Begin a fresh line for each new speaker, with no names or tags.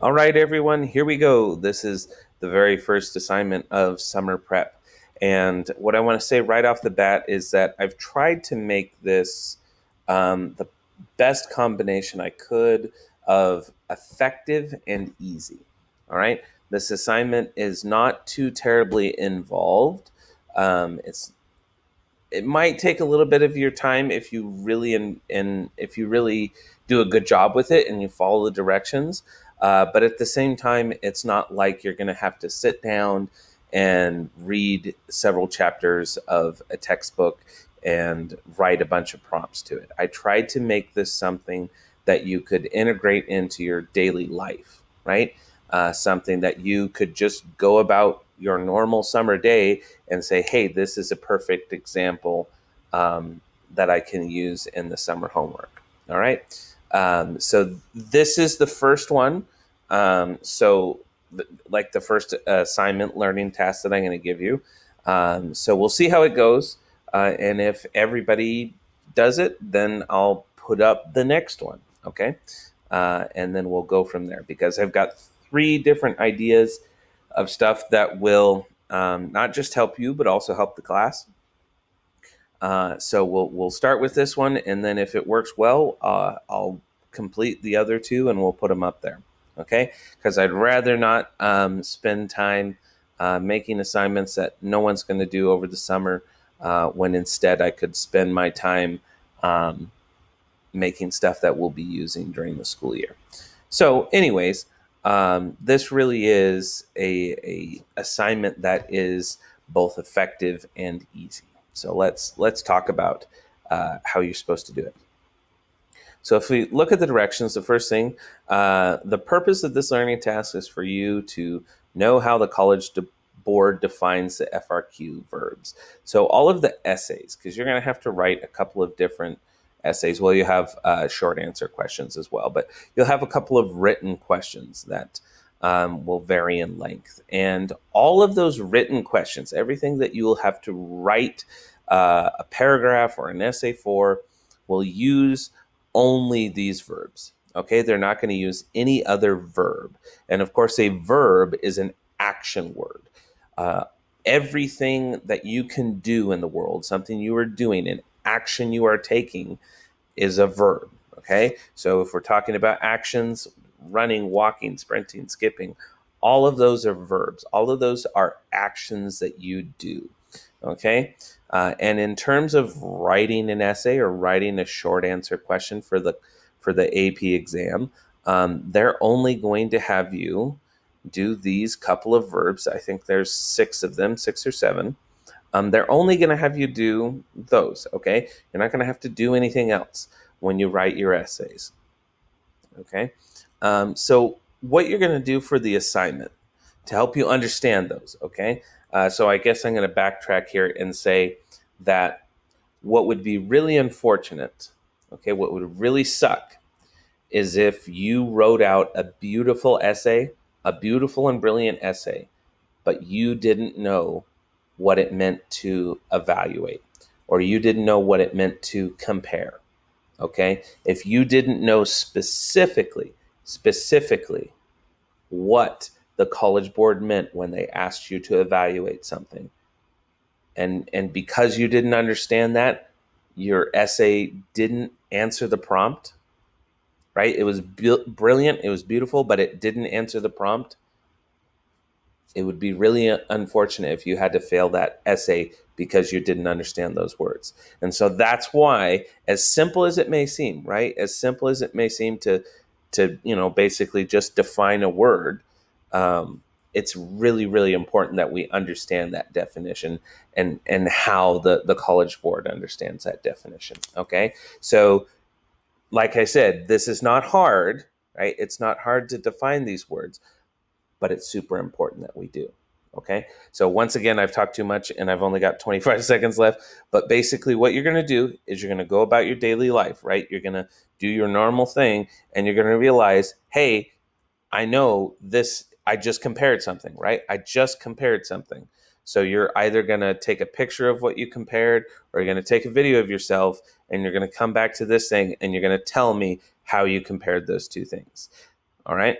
All right, everyone, here we go. This is the very first assignment of summer prep. And what I want to say right off the bat is that I've tried to make this the best combination I could of effective and easy. All right. This assignment is not too terribly involved. It might take a little bit of your time if you really and if you really do a good job with it and you follow the directions. But at the same time, it's not like you're going to have to sit down and read several chapters of a textbook and write a bunch of prompts to it. I tried to make this something that you could integrate into your daily life, right? Something that you could just go about your normal summer day and say, hey, this is a perfect example that I can use in the summer homework. All right. So this is the first one. Like the first assignment learning task that I'm going to give you. So we'll see how it goes. And if everybody does it, then I'll put up the next one. Okay. And then we'll go from there because I've got 3 different ideas of stuff that will not just help you, but also help the class. So we'll start with this one, and then if it works well, I'll complete the other 2, and we'll put them up there. Okay? Because I'd rather not spend time making assignments that no one's going to do over the summer, when instead I could spend my time making stuff that we'll be using during the school year. So, anyways. This really is a assignment that is both effective and easy. So let's talk about how you're supposed to do it. So if we look at the directions, the first thing, the purpose of this learning task is for you to know how the College Board defines the FRQ verbs. So all of the essays, because you're going to have to write a couple of different essays. Well, you have short answer questions as well, but you'll have a couple of written questions that will vary in length. And all of those written questions, everything that you will have to write a paragraph or an essay for, will use only these verbs. Okay, they're not going to use any other verb. And of course, a verb is an action word. Everything that you can do in the world, something you are doing, an action you are taking, is a verb. Okay, so if we're talking about actions, running, walking, sprinting, skipping, all of those are verbs. All of those are actions that you do. Okay, and in terms of writing an essay or writing a short answer question for the AP exam, they're only going to have you do these couple of verbs. I think there's 6 of them, 6 or 7. They're only going to have you do those, okay? You're not going to have to do anything else when you write your essays, okay? So what you're going to do for the assignment to help you understand those, okay? So I guess I'm going to backtrack here and say that what would be really unfortunate, okay, what would really suck is if you wrote out a beautiful essay, a beautiful and brilliant essay, but you didn't know what it meant to evaluate, or you didn't know what it meant to compare. Okay? If you didn't know specifically what the College Board meant when they asked you to evaluate something, and because you didn't understand that, your essay didn't answer the prompt, right? It was brilliant, it was beautiful, but it didn't answer the prompt. It would be really unfortunate if you had to fail that essay because you didn't understand those words. And so that's why, as simple as it may seem, right? As simple as it may seem to basically just define a word, it's really, really important that we understand that definition and how the College Board understands that definition. Okay, so like I said, this is not hard, right? It's not hard to define these words, but it's super important that we do. Okay, so once again, I've talked too much and I've only got 25 seconds left, but basically what you're going to do is you're going to go about your daily life, right? You're going to do your normal thing and you're going to realize, hey, I know this, I just compared something, right? I just compared something. So you're either going to take a picture of what you compared or you're going to take a video of yourself and you're going to come back to this thing and you're going to tell me how you compared those 2 things. All right.